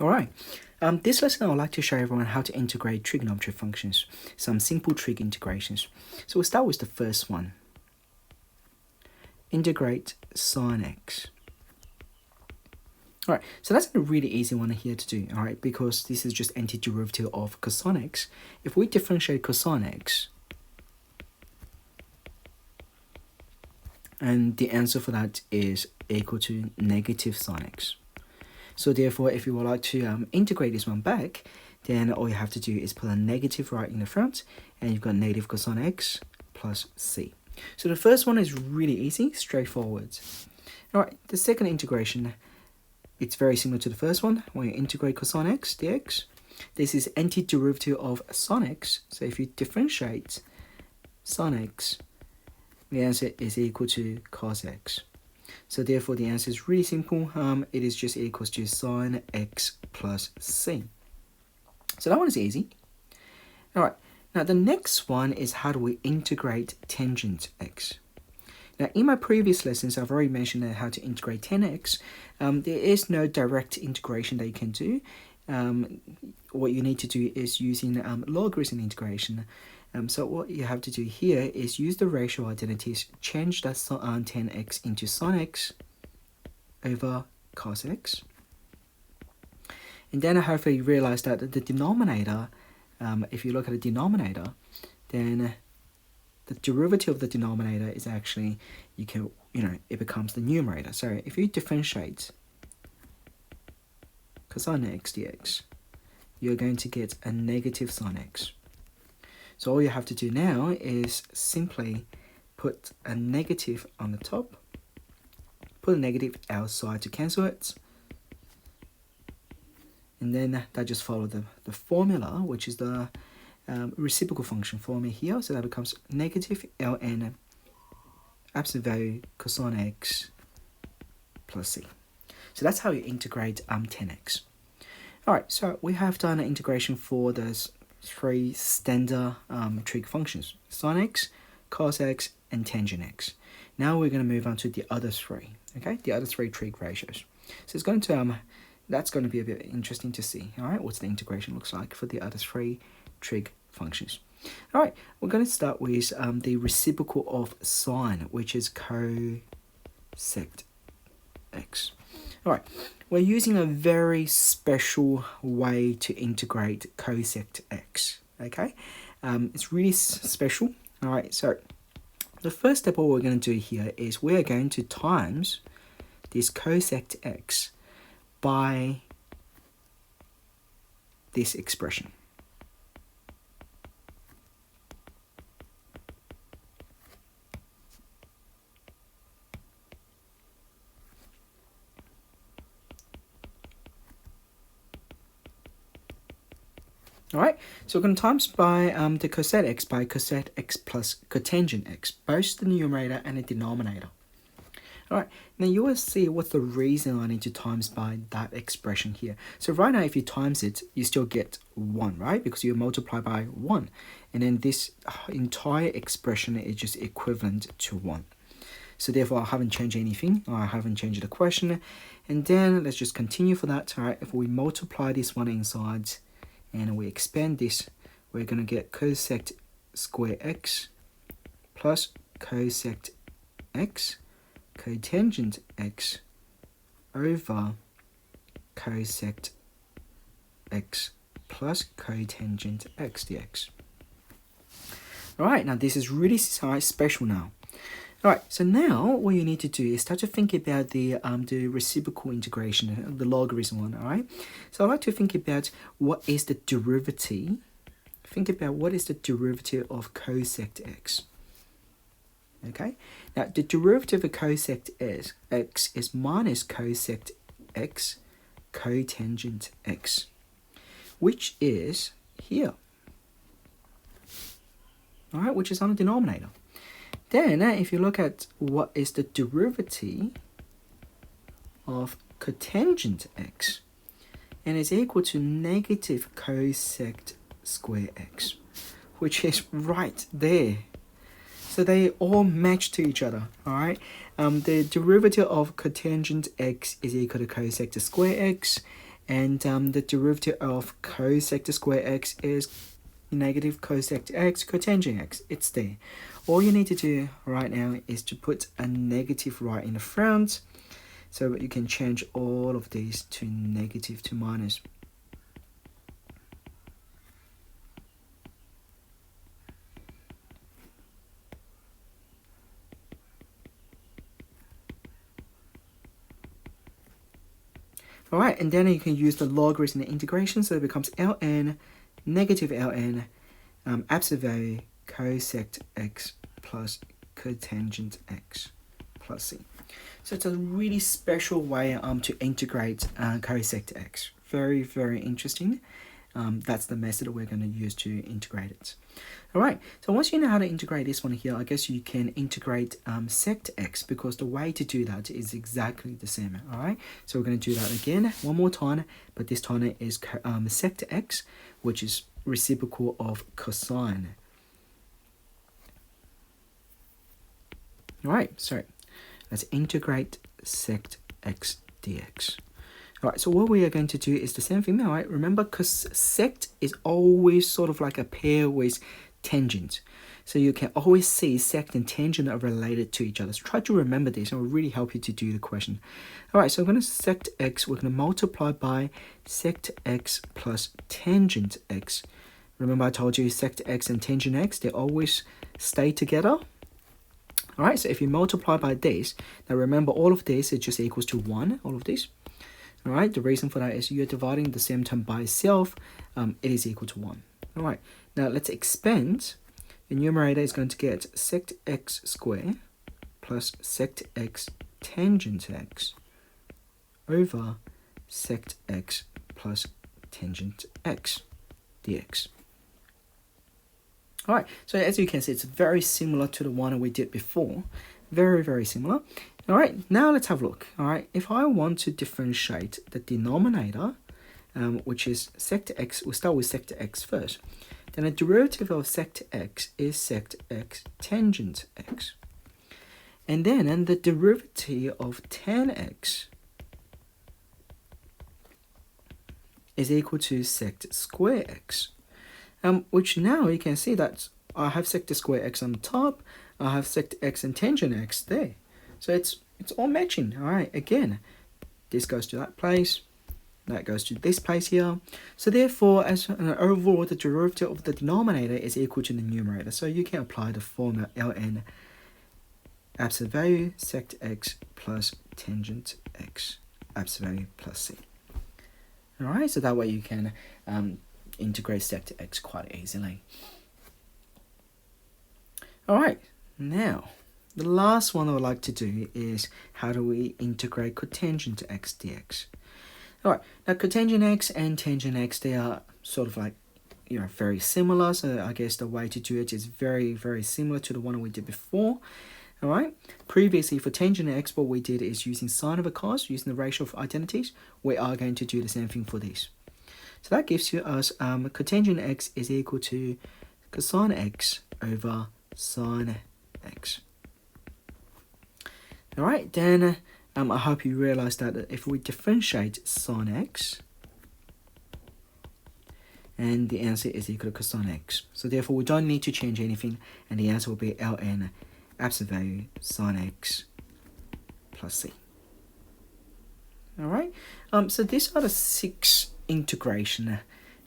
Alright, this lesson I would like to show everyone how to integrate trigonometric functions, some simple trig integrations. So we'll start with the first one. Integrate Sine X. Alright, so that's a really easy one here to do, alright, because this is just antiderivative of cosine x. If we differentiate cosine x, and the answer for that is equal to negative sine x. So therefore, if you would like to integrate this one back, then all you have to do is put a negative right in the front, and you've got negative cosine x plus c. So the first one is really easy, straightforward. Alright, the second integration, it's very similar to the first one. When you integrate cosine x dx, this is antiderivative of sine x. So if you differentiate sine x, the answer is equal to cosx. So therefore the answer is really simple. It is just equals to sine x plus c. So that one is easy. Alright, now the next one is how do we integrate tangent x. Now in my previous lessons I've already mentioned how to integrate tanx. There is no direct integration that you can do. What you need to do is using logarithm integration. So what you have to do here is use the ratio identities, change that tan x into sin x over cos x. And then hopefully you realize that the denominator, if you look at the denominator, then the derivative of the denominator is actually, it becomes the numerator. So if you differentiate cosine x dx, you're going to get a negative sin x. So all you have to do now is simply put a negative on the top, put a negative outside to cancel it, and then that just follow the formula, which is the reciprocal function formula here. So that becomes negative ln absolute value cosine x plus c. So that's how you integrate tan x. Alright, so we have done an integration for those three standard trig functions, sine x, cosx, and tangent x. Now we're going to move on to the other three, okay? The other three trig ratios. So it's going to that's going to be a bit interesting to see, all right? What the integration looks like for the other three trig functions. All right, we're going to start with the reciprocal of sine, which is cosecx. All right, we're using a very special way to integrate cosecx, okay? It's really special. All right, so the first step what we're going to do here is we're going to times this cosecx by this expression. All right, so we're going to times by the cosec x by cosec x plus cotangent x, both the numerator and the denominator. All right, now you will see what's the reason I need to times by that expression here. So right now, if you times it, you still get 1, right? Because you multiply by 1. And then this entire expression is just equivalent to 1. So therefore, I haven't changed anything. I haven't changed the question. And then let's just continue for that. All right, if we multiply this one inside, and we expand this, we're going to get cosec square x plus cosec x cotangent x over cosec x plus cotangent x dx. Alright, now this is really special now. Alright, so now what you need to do is start to think about the reciprocal integration, the logarithm one, alright? So I'd like to think about what is the derivative. Think about what is the derivative of cosec x. Okay, now the derivative of cosec x is minus cosec x cotangent x, which is here. Alright, which is on the denominator. Then, if you look at what is the derivative of cotangent x, and it's equal to negative cosec square x, which is right there. So they all match to each other, all right? The derivative of cotangent x is equal to cosec square x, And the derivative of cosec the square x is negative cosec x cotangent x. It's there. All you need to do right now is to put a negative right in the front, so you can change all of these to negative to minus. Alright, and then you can use the logarithm integration, so it becomes ln negative ln absolute value cosec x plus cotangent x plus c. So it's a really special way to integrate cosec x. Very, very interesting. That's the method we're going to use to integrate it. Alright, so once you know how to integrate this one here, I guess you can integrate secx, because the way to do that is exactly the same. Alright, so we're going to do that again one more time, but this time is secx, which is reciprocal of cosine. Alright, so let's integrate secx dx. Alright, so what we are going to do is the same thing. Alright, remember, cosec is always sort of like a pair with tangent. So you can always see sec and tangent are related to each other. So try to remember this, and it will really help you to do the question. Alright, so I'm going to sect x, we're going to multiply by sect x plus tangent x. Remember I told you sect x and tangent x, they always stay together. Alright, so if you multiply by this, now remember all of this is just equals to 1, all of this. Alright, the reason for that is you're dividing the same term by itself, it is equal to 1. Alright, now let's expand. The numerator is going to get sect x squared plus sect x tangent x over sect x plus tangent x dx. Alright, so as you can see, it's very similar to the one we did before. Very, very similar. Alright, now let's have a look. Alright, if I want to differentiate the denominator, which is sect x, we'll start with sect x first. Then the derivative of sect x is sect x tangent x. And then the derivative of tan x is equal to sect square x. Which now you can see that I have sect square x on the top, I have sect x and tangent x there. So it's all matching. Alright, again, this goes to that place, that goes to this place here. So therefore, as an overall, the derivative of the denominator is equal to the numerator. So you can apply the formula ln absolute value sect x plus tangent x absolute value plus c. Alright, so that way you can integrate sect x quite easily. Alright, now the last one I would like to do is how do we integrate cotangent x dx. Alright, now cotangent x and tangent x, they are sort of like, very similar. So I guess the way to do it is very, very similar to the one we did before. Alright, previously for tangent x, what we did is using sine over cos, using the ratio of identities. We are going to do the same thing for this. So that gives you us cotangent x is equal to cosine x over sine x. Alright, then I hope you realize that if we differentiate sine x, and the answer is equal to cosine x. So therefore we don't need to change anything, and the answer will be ln absolute value sine x plus c. Alright, so these are the 6 integration,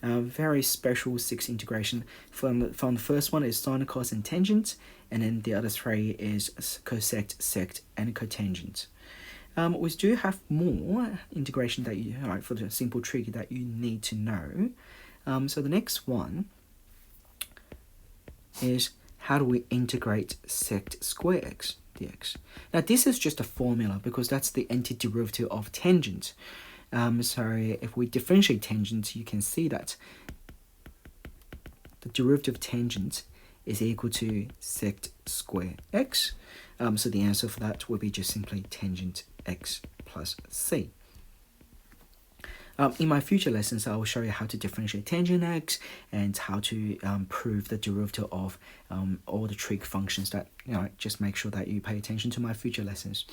very special 6 integration. From the first one is sine, cos, and tangent, and then the other 3 is cosec, sect, and cotangent. We do have more integration that you, for the simple trick that you need to know. So the next one is how do we integrate sect square x dx. Now this is just a formula because that's the antiderivative of tangent. So if we differentiate tangent, you can see that the derivative of tangent is equal to sect square x. So the answer for that will be just simply tangent x plus c. In my future lessons, I will show you how to differentiate tangent x and how to prove the derivative of all the trig functions. That just make sure that you pay attention to my future lessons.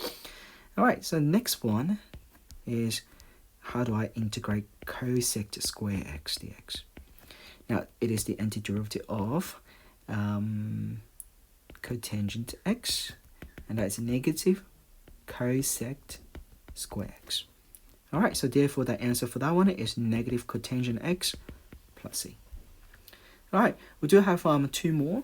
All right, so next one is how do I integrate cosec square x dx? Now, it is the antiderivative of cotangent x, and that's negative cosec square x. All right, so therefore the answer for that one is negative cotangent x plus c. All right, we do have two more.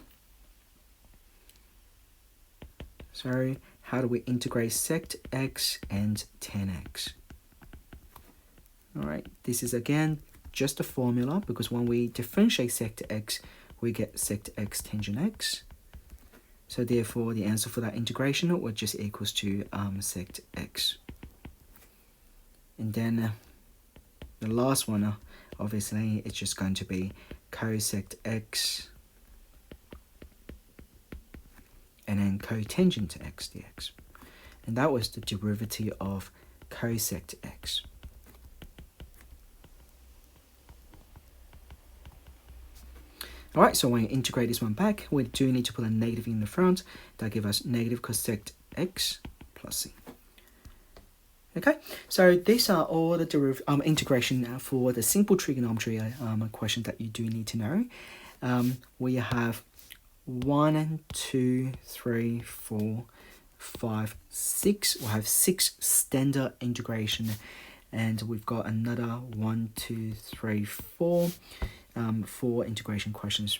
So how do we integrate secx and tanx? All right, this is again just a formula, because when we differentiate secx, we get secx tangent x. So therefore, the answer for that integration would just equals to secx. And then the last one, obviously, it's just going to be cosecx and then cotangent x dx. And that was the derivative of cosecx. All right, so when you integrate this one back, we do need to put a negative in the front. That gives us negative cosec x plus c. Okay, so these are all the integration for the simple trigonometry question that you do need to know. We have 1, 2, 3, 4, 5, 6. We'll have 6 standard integration, and we've got another 1, 2, 3, 4. 4 integration questions.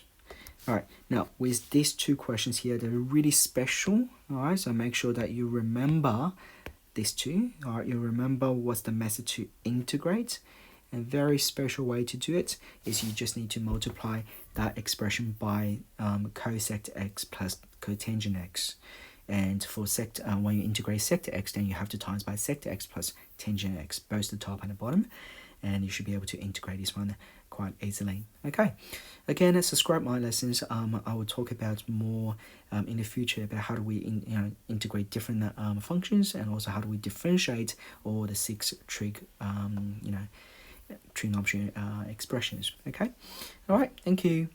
All right, now with these 2 questions here, they're really special. All right, so make sure that you remember these 2. All right, you remember what's the method to integrate. A very special way to do it is you just need to multiply that expression by cosec x plus cotangent x. And for when you integrate secx, then you have to times by secx plus tangent x, both the top and the bottom. And you should be able to integrate this one quite easily. Okay, again, subscribe my lessons. I will talk about more in the future about how do we integrate different functions, and also how do we differentiate all the 6 trigonometry expressions. Okay, all right, thank you.